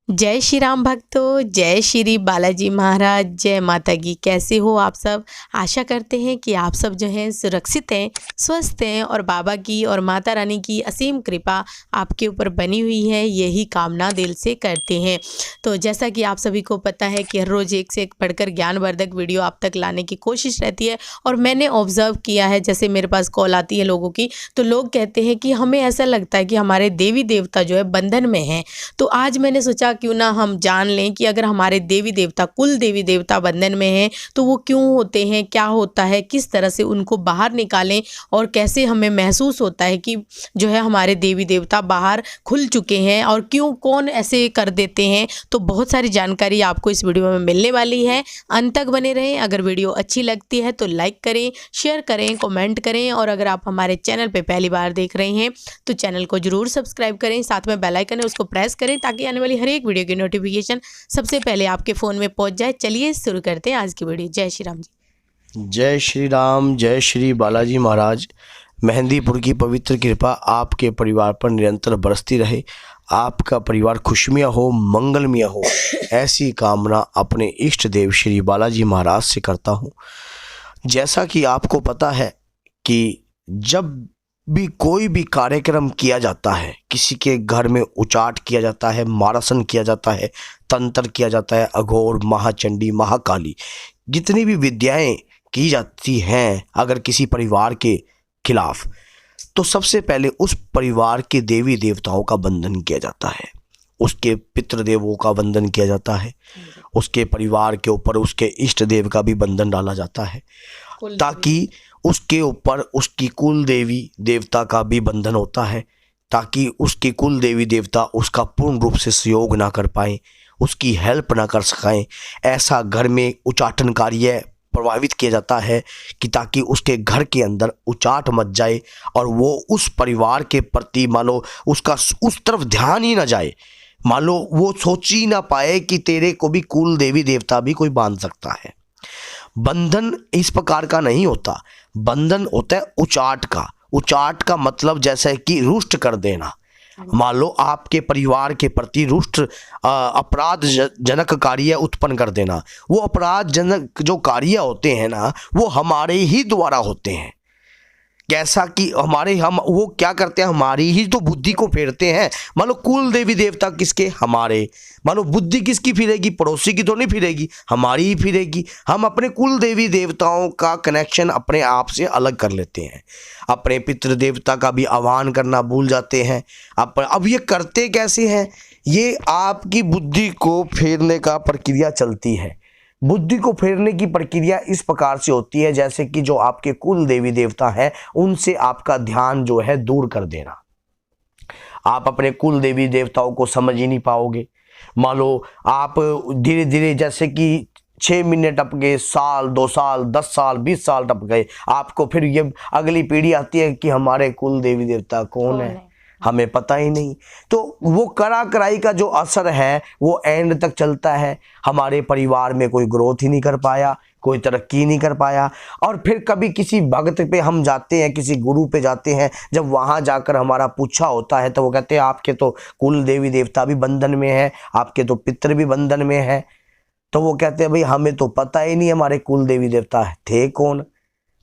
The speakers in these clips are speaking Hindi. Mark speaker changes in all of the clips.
Speaker 1: जय श्री राम भक्तों, जय श्री बालाजी महाराज, जय माता की। कैसे हो आप सब? आशा करते हैं कि आप सब जो हैं सुरक्षित हैं, स्वस्थ हैं और बाबा की और माता रानी की असीम कृपा आपके ऊपर बनी हुई है, यही कामना दिल से करते हैं। तो जैसा कि आप सभी को पता है कि हर रोज़ एक से एक बढ़कर ज्ञानवर्धक वीडियो आप तक लाने की कोशिश रहती है। और मैंने ऑब्ज़र्व किया है, जैसे मेरे पास कॉल आती है लोगों की, तो लोग कहते हैं कि हमें ऐसा लगता है कि हमारे देवी देवता जो है बंधन में हैं। तो आज मैंने सोचा क्यों ना हम जान लें कि अगर हमारे देवी देवता, कुल देवी देवता बंधन में हैं तो वो क्यों होते हैं, क्या होता है, किस तरह से उनको बाहर निकालें और कैसे हमें महसूस होता है कि जो है हमारे देवी देवता बाहर खुल चुके हैं और क्यों, कौन ऐसे कर देते हैं। तो बहुत सारी जानकारी आपको इस वीडियो में मिलने वाली है, अंत तक बने रहें। अगर वीडियो अच्छी लगती है तो लाइक करें, शेयर करें, कमेंट करें और अगर आप हमारे चैनल पर पहली बार देख रहे हैं तो चैनल को जरूर सब्सक्राइब करें, साथ में बेल आइकन है उसको प्रेस करें ताकि आने वाली हर एक वीडियो की नोटिफिकेशन सबसे पहले आपके फ़ोन में पहुंच जाए। चलिए शुरू करते हैं आज की वीडियो। जय श्री राम जी।
Speaker 2: जय श्री राम, जय श्री बालाजी महाराज। मेहंदीपुर की पवित्र कृपा आपके परिवार पर निरंतर बरसती रहे। आपका परिवार खुशमिया हो, मंगलमय हो, ऐसी कामना अपने इष्ट देव श्री बालाजी महाराज से करता हूँ। जैसा कि आपको पता है कि जब भी कोई भी कार्यक्रम किया जाता है, किसी के घर में उचाट किया जाता है, मारासन किया जाता है, तंत्र किया जाता है, अघोर, महाचंडी, महाकाली, जितनी भी विद्याएं की जाती हैं अगर किसी परिवार के खिलाफ, तो सबसे पहले उस परिवार के देवी देवताओं का बंधन किया जाता है, उसके पितृदेवों का बंधन किया जाता है, उसके परिवार के ऊपर उसके इष्ट देव का भी बंधन डाला जाता है, ताकि उसके ऊपर उसकी कुल देवी देवता का भी बंधन होता है, ताकि उसकी कुल देवी देवता उसका पूर्ण रूप से सहयोग ना कर पाएँ, उसकी हेल्प ना कर सकें। ऐसा घर में उचाटन कार्य प्रभावित किया जाता है कि ताकि उसके घर के अंदर उचाट मच जाए और वो उस परिवार के प्रति मान लो उसका उस तरफ ध्यान ही ना जाए, मान लो वो सोच ही ना पाए कि तेरे को भी कुल देवी देवता भी कोई बांध सकता है। बंधन इस प्रकार का नहीं होता, बंधन होता है उचाट का। उचाट का मतलब जैसे कि रुष्ट कर देना, मान लो आपके परिवार के प्रति रुष्ट अपराध जनक कार्य उत्पन्न कर देना। वो अपराध जनक जो कार्य होते हैं ना, वो हमारे ही द्वारा होते हैं। कैसा कि हम वो क्या करते हैं, हमारी ही तो बुद्धि को फेरते हैं। मान लो कुल देवी देवता किसके, हमारे। मान लो बुद्धि किसकी फिरेगी, पड़ोसी की तो नहीं फिरेगी, हमारी ही फिरेगी। हम अपने कुल देवी देवताओं का कनेक्शन अपने आप से अलग कर लेते हैं, अपने पितृ देवता का भी आह्वान करना भूल जाते हैं। अब ये करते कैसे हैं, ये आपकी बुद्धि को फेरने का प्रक्रिया चलती है। बुद्धि को फेरने की प्रक्रिया इस प्रकार से होती है जैसे कि जो आपके कुल देवी देवता हैं उनसे आपका ध्यान जो है दूर कर देना। आप अपने कुल देवी देवताओं को समझ ही नहीं पाओगे। मान लो आप धीरे धीरे जैसे कि 6 महीने टप गए, साल, 2 साल, 10 साल, 20 साल टप गए, आपको फिर ये अगली पीढ़ी आती है कि हमारे कुल देवी देवता कौन है, हमें पता ही नहीं। तो वो करा कराई का जो असर है वो एंड तक चलता है। हमारे परिवार में कोई ग्रोथ ही नहीं कर पाया, कोई तरक्की नहीं कर पाया। और फिर कभी किसी भक्त पे हम जाते हैं, किसी गुरु पे जाते हैं, जब वहाँ जाकर हमारा पूछा होता है तो वो कहते हैं आपके तो कुल देवी देवता भी बंधन में है, आपके तो पितृ भी बंधन में है। तो वो कहते हैं भाई हमें तो पता ही नहीं हमारे कुल देवी देवता थे कौन।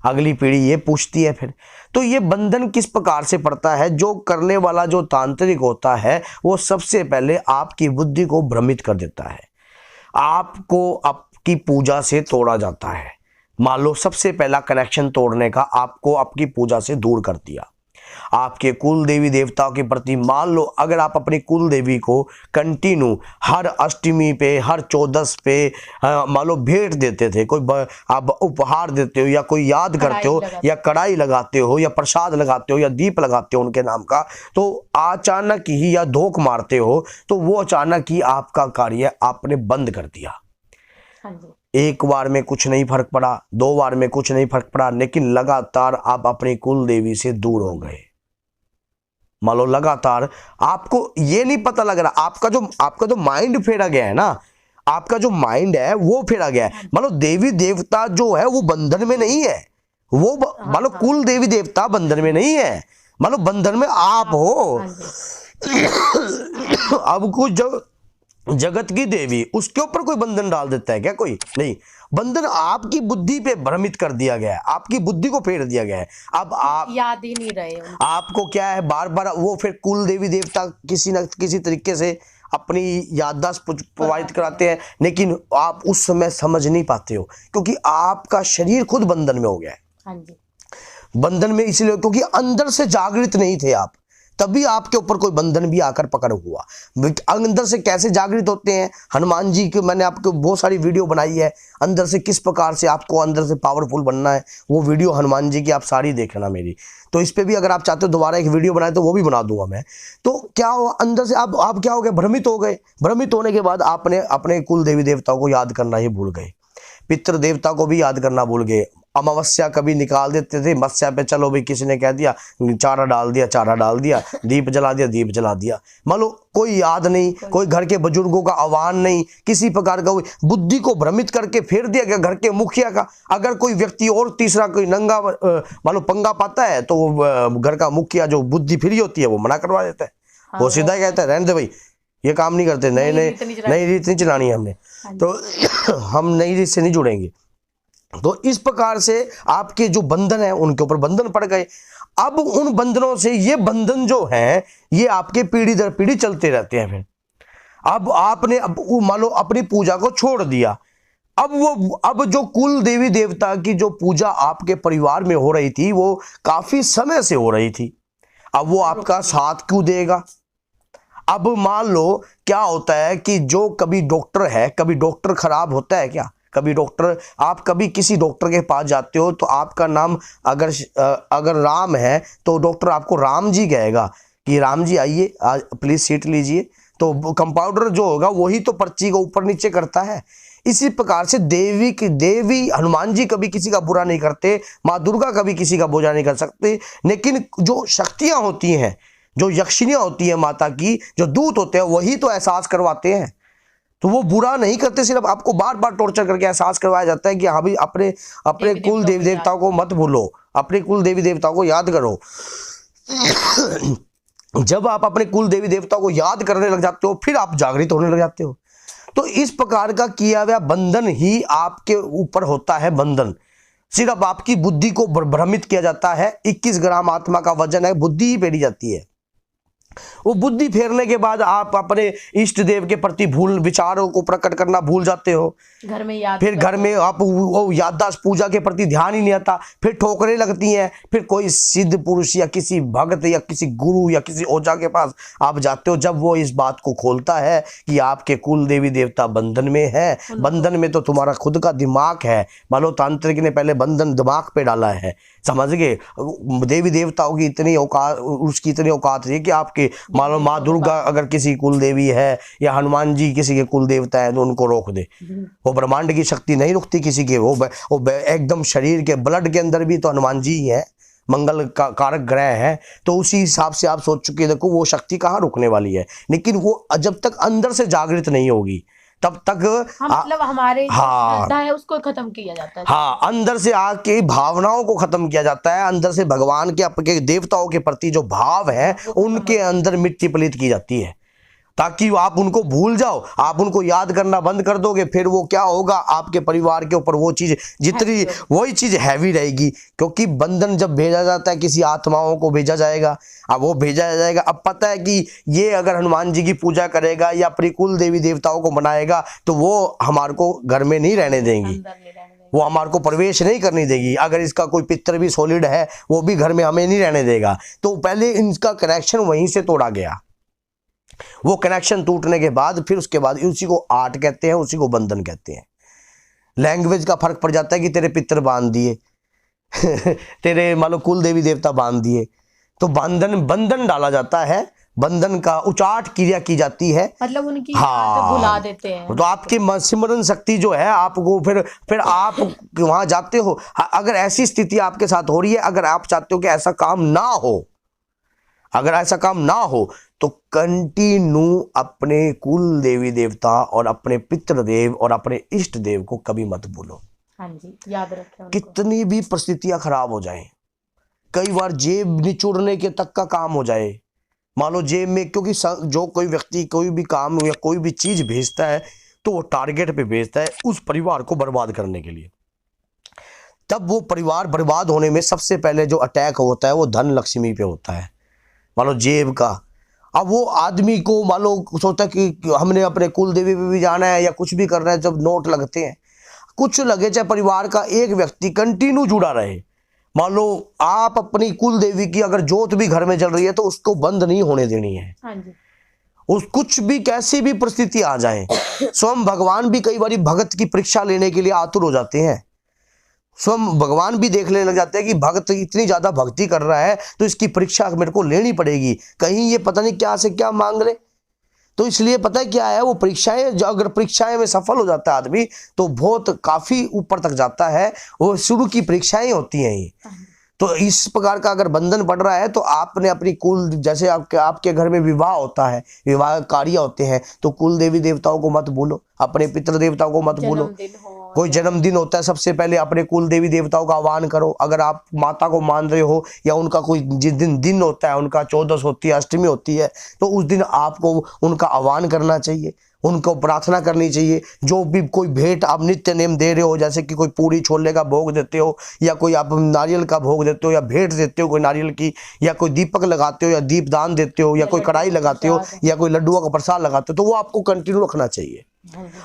Speaker 2: अगली पीढ़ी ये पूछती है फिर। तो ये बंधन किस प्रकार से पड़ता है, जो करने वाला जो तांत्रिक होता है वो सबसे पहले आपकी बुद्धि को भ्रमित कर देता है, आपको आपकी पूजा से तोड़ा जाता है। मान लो सबसे पहला कनेक्शन तोड़ने का आपको आपकी पूजा से दूर कर दिया। आपके कुल देवी देवताओं के प्रति मान लो अगर आप अपनी कुल देवी को कंटिन्यू हर अष्टमी पे, हर चौदस पे मान लो भेंट देते थे, कोई आप उपहार देते हो या कोई याद करते हो या कढ़ाई लगाते हो या प्रसाद लगाते हो या दीप लगाते हो उनके नाम का, तो अचानक ही या धोख मारते हो तो वो अचानक ही आपका कार्य आपने बंद कर दिया। एक बार में कुछ नहीं फर्क पड़ा, 2 बार में कुछ नहीं फर्क पड़ा, लेकिन लगातार आप अपनी कुल देवी से दूर हो गए। मान लो लगातार आपको ये नहीं पता लग रहा, आपका जो माइंड फेरा गया है ना, आपका जो माइंड है वो फेरा गया है। मान लो देवी देवता जो है वो बंधन में नहीं है, वो मान लो कुल देवी देवता बंधन में नहीं है, मान लो बंधन में आप हो। अब कुछ जब जगत की देवी, उसके ऊपर कोई बंधन डाल देता है क्या? कोई नहीं। बंधन आपकी बुद्धि पे भ्रमित कर दिया गया है, आपकी बुद्धि को फेर दिया गया है। अब आप
Speaker 1: याद ही नहीं रहे उनको।
Speaker 2: आपको क्या है, बार बार वो फिर कुल देवी देवता किसी न किसी तरीके से अपनी याददाश्त प्रभावित कराते हैं, लेकिन आप उस समय समझ नहीं पाते हो, क्योंकि आपका शरीर खुद बंधन में हो गया है।
Speaker 1: हाँ जी।
Speaker 2: बंधन में इसलिए क्योंकि अंदर से जागृत नहीं थे आप, तभी आपके ऊपर कोई बंधन भी आकर पकड़ हुआ। अंदर से कैसे जागृत होते हैं? हनुमान जी की मैंने आपको बहुत सारी वीडियो बनाई है, अंदर से किस प्रकार से आपको अंदर से पावरफुल बनना है, वो वीडियो हनुमान जी की आप सारी देखना मेरी। तो इस पे भी अगर आप चाहते हो दोबारा एक वीडियो बनाए तो वो भी बना दूंगा मैं। तो क्या हो, अंदर से आप क्या हो गए, भ्रमित हो गए। भ्रमित होने के बाद आपने अपने कुल देवी देवताओं को याद करना ही भूल गए, पितृ देवता को भी याद करना भूल गए। अमावस्या कभी निकाल देते थे, मत्स्या पे चलो भाई, किसी ने कह दिया चारा डाल दिया, चारा डाल दिया, दीप जला दिया, दीप जला दिया। मान लो कोई याद नहीं, कोई घर के बुजुर्गों का आह्वान नहीं, किसी प्रकार का बुद्धि को भ्रमित करके फेर दिया गया घर के मुखिया का। अगर कोई व्यक्ति और तीसरा कोई नंगा मान लो पंगा पाता है तो घर का मुखिया जो बुद्धि फ्री होती है वो मना करवा देता है।
Speaker 1: हाँ,
Speaker 2: वो सीधा कहता है रहने दे भाई, ये काम नहीं करते, नई रीत नहीं चलानी है हमने, तो हम नई रीत से नहीं जुड़ेंगे। तो इस प्रकार से आपके जो बंधन है उनके ऊपर बंधन पड़ गए। अब उन बंधनों से ये बंधन जो है ये आपके पीढ़ी दर पीढ़ी चलते रहते हैं। फिर अब आपने मान लो अपनी पूजा को छोड़ दिया, अब जो कुल देवी देवता की जो पूजा आपके परिवार में हो रही थी वो काफी समय से हो रही थी, अब वो आपका साथ क्यों देगा? अब मान लो क्या होता है कि जो कभी डॉक्टर है, कभी डॉक्टर खराब होता है क्या? कभी डॉक्टर, आप कभी किसी डॉक्टर के पास जाते हो तो आपका नाम अगर राम है तो डॉक्टर आपको राम जी कहेगा कि राम जी आइए आज प्लीज सीट लीजिए। तो कंपाउंडर जो होगा वही तो पर्ची को ऊपर नीचे करता है। इसी प्रकार से देवी हनुमान जी कभी किसी का बुरा नहीं करते, माँ दुर्गा कभी किसी का बुरा नहीं कर सकते, लेकिन जो शक्तियां होती हैं, जो यक्षिनियां होती हैं माता की, जो दूत होते हैं, वही तो एहसास करवाते हैं। तो वो बुरा नहीं करते, सिर्फ आपको बार बार टॉर्चर करके एहसास करवाया जाता है कि हाँ भाई अपने कुल देवी देवताओं को मत भूलो, अपने कुल देवी देवताओं को याद करो। जब आप अपने कुल देवी देवताओं को याद करने लग जाते हो फिर आप जागृत होने लग जाते हो। तो इस प्रकार का किया हुआ बंधन ही आपके ऊपर होता है बंधन। सिर्फ आपकी बुद्धि को भ्रमित किया जाता है। 21 ग्राम आत्मा का वजन है, बुद्धि ही फेरी जाती है। वो बुद्धि फेरने के बाद आप अपने इष्ट देव के प्रति विचारों को प्रकट करना भूल जाते हो।
Speaker 1: घर में याद,
Speaker 2: फिर घर में आप वो याददाश्त पूजा के प्रति ध्यान ही नहीं आता, फिर ठोकरें लगती हैं। फिर कोई सिद्ध पुरुष या किसी भक्त या किसी गुरु या किसी ओझा के पास आप जाते हो, जब वो इस बात को खोलता है कि आपके कुल देवी देवता बंधन में है, बंधन में तो तुम्हारा खुद का दिमाग है। मान लो तांत्रिक ने पहले बंधन दिमाग पे डाला है, समझ गए? देवी देवताओं की इतनी औकात, उसकी इतनी औकात है कि आपके मान लो माँ दुर्गा अगर किसी कुल देवी है या हनुमान जी किसी के कुल देवता है तो उनको रोक दे। वो ब्रह्मांड की शक्ति नहीं रुकती किसी के, वो एकदम शरीर के ब्लड के अंदर भी तो हनुमान जी ही है, मंगल का कारक ग्रह है। तो उसी हिसाब से आप सोच चुके देखो वो शक्ति कहाँ रुकने वाली है। लेकिन वो जब तक अंदर से जागृत नहीं होगी तब तक
Speaker 1: मतलब हमारे
Speaker 2: श्रद्धा
Speaker 1: है उसको खत्म किया जाता है।
Speaker 2: हाँ, अंदर से आके भावनाओं को खत्म किया जाता है। अंदर से भगवान के आपके देवताओं के प्रति जो भाव है उनके अंदर मिट्टी पलीत की जाती है, ताकि आप उनको भूल जाओ। आप उनको याद करना बंद कर दोगे फिर वो क्या होगा, आपके परिवार के ऊपर वो चीज जितनी वही चीज हैवी रहेगी। क्योंकि बंधन जब भेजा जाता है किसी आत्माओं को भेजा जाएगा, अब वो भेजा जाएगा। अब पता है कि ये अगर हनुमान जी की पूजा करेगा या अपनी कुल देवी देवताओं को मनाएगा तो वो हमारे को घर में नहीं रहने देंगी, वो हमारे को प्रवेश नहीं करनी देगी। अगर इसका कोई पितर भी सॉलिड है वो भी घर में हमें नहीं रहने देगा। तो पहले इनका कनेक्शन वहीं से तोड़ा गया। वो कनेक्शन टूटने के बाद फिर उसके बाद उसी को आर्ट कहते हैं, उसी को बंधन कहते हैं। लैंग्वेज का फर्क पड़ जाता है कि तेरे पितर बांध दिए तेरे मान लो कुल देवी देवता बांध दिए, तो बंधन डाला जाता है, बंधन का उचाट क्रिया की जाती है,
Speaker 1: मतलब उनकी याद भुला देते हैं।
Speaker 2: तो आपकी सिमरन शक्ति जो है आपको फिर आप वहां जाते हो। अगर ऐसी स्थिति आपके साथ हो रही है, अगर आप चाहते हो कि ऐसा काम ना हो, अगर ऐसा काम ना हो तो कंटिन्यू अपने कुल देवी देवता और अपने पितृदेव और अपने इष्ट देव को कभी मत भूलो।
Speaker 1: हाँ जी, याद रखें उनको।
Speaker 2: कितनी भी परिस्थितियां खराब हो जाएं, कई बार जेब निचोड़ने के तक का काम हो जाए, मान लो जेब में, क्योंकि जो कोई व्यक्ति कोई भी काम या कोई भी चीज भेजता है तो वो टारगेट पे भेजता है उस परिवार को बर्बाद करने के लिए। तब वो परिवार बर्बाद होने में सबसे पहले जो अटैक होता है वो धन लक्ष्मी पे होता है, मान लो जेब का। अब वो आदमी को मान लो सोचता है कि हमने अपने कुल देवी पे भी जाना है या कुछ भी करना है, जब नोट लगते हैं कुछ लगे, चाहे परिवार का एक व्यक्ति कंटिन्यू जुड़ा रहे। मान लो आप अपनी कुल देवी की अगर जोत भी घर में जल रही है तो उसको बंद नहीं होने देनी है।
Speaker 1: हाँ जी।
Speaker 2: उस कुछ भी कैसी भी परिस्थिति आ जाए, स्वयं भगवान भी कई बार भगत की परीक्षा लेने के लिए आतुर हो जाते हैं। स्वयं भगवान भी देखने लग जाते हैं कि भक्त इतनी ज्यादा भक्ति कर रहा है तो इसकी परीक्षा मेरे को लेनी पड़ेगी, कहीं ये पता नहीं क्या से क्या मांग ले। तो इसलिए पता है क्या है, वो परीक्षाएं, जो अगर परीक्षाएं में सफल हो जाता है आदमी तो बहुत काफी ऊपर तक जाता है। वो शुरू की परीक्षाएं होती हैं ये। तो इस प्रकार का अगर बंधन पड़ रहा है तो आपने अपनी कुल, जैसे आपके घर में विवाह होता है, विवाह कार्य होते हैं, तो कुल देवी देवताओं को मत भूलो, अपने पितृ देवताओं को मत भूलो। कोई जन्मदिन होता है सबसे पहले अपने कुल देवी देवताओं का आह्वान करो। अगर आप माता को मान रहे हो या उनका कोई जिस दिन होता है, उनका 14 होती है, अष्टमी होती है, तो उस दिन आपको उनका आह्वान करना चाहिए, उनको प्रार्थना करनी चाहिए। जो भी कोई भेंट आप नित्य नेम दे रहे हो, जैसे कि कोई पूरी छोले का भोग देते हो या कोई आप नारियल का भोग देते हो या भेंट देते हो कोई नारियल की, या कोई दीपक लगाते हो या दीपदान देते हो या कोई कढ़ाई लगाते हो या कोई लड्डुओं का प्रसाद लगाते हो, तो वो आपको कंटिन्यू रखना चाहिए।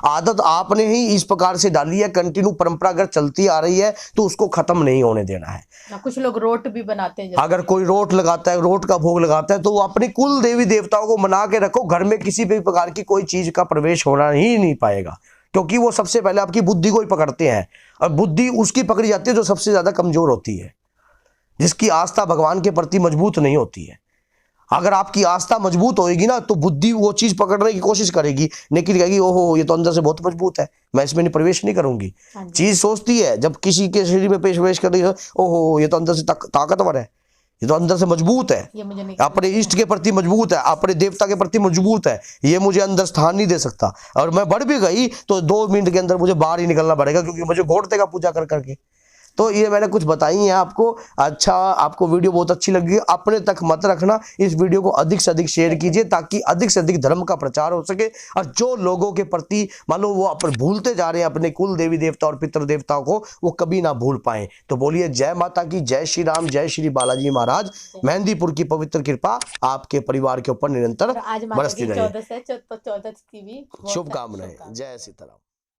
Speaker 2: आदत आपने ही इस प्रकार से डाली है, कंटिन्यू परंपरा अगर चलती आ रही है तो उसको खत्म नहीं होने देना है।
Speaker 1: कुछ लोग रोट भी बनाते हैं,
Speaker 2: अगर कोई रोट लगाता है, रोट का भोग लगाता है, तो वो अपनी कुल देवी देवताओं को मना के रखो। घर में किसी भी प्रकार की कोई चीज का प्रवेश होना ही नहीं पाएगा, क्योंकि वो सबसे पहले आपकी बुद्धि को ही पकड़ते हैं और बुद्धि उसकी पकड़ी जाती है जो सबसे ज्यादा कमजोर होती है, जिसकी आस्था भगवान के प्रति मजबूत नहीं होती है। अगर आपकी आस्था मजबूत होएगी ना तो बुद्धि वो चीज पकड़ने की कोशिश करेगी, लेकिन कहेगी ओहो ये तो अंदर से बहुत मजबूत है, मैं इसमें प्रवेश नहीं करूंगी। चीज सोचती है जब किसी के शरीर में प्रवेश कर रही है, ओहो ये तो अंदर से ताकतवर है, ये तो अंदर से मजबूत है, अपने इष्ट के प्रति मजबूत है, अपने देवता के प्रति मजबूत है, ये मुझे अंदर स्थान नहीं दे सकता। और मैं बढ़ भी गई तो 2 मिनट के अंदर मुझे बाहर ही निकलना पड़ेगा, क्योंकि मुझे घोट देगा पूजा कर करके। तो ये मैंने कुछ बताई है आपको। अच्छा, आपको वीडियो बहुत अच्छी लगी, अपने तक मत रखना, इस वीडियो को अधिक से अधिक शेयर कीजिए ताकि अधिक से अधिक धर्म का प्रचार हो सके। और जो लोगों के प्रति मान लो वो अपन भूलते जा रहे हैं अपने कुल देवी देवता और पितृ देवताओं को, वो कभी ना भूल पाए। तो बोलिए जय माता की, जय श्री राम, जय श्री बालाजी महाराज। मेहंदीपुर की पवित्र कृपा आपके परिवार के ऊपर निरंतर बरसती रहे।
Speaker 1: चौदस की भी
Speaker 2: शुभकामनाएं। जय सीताराम।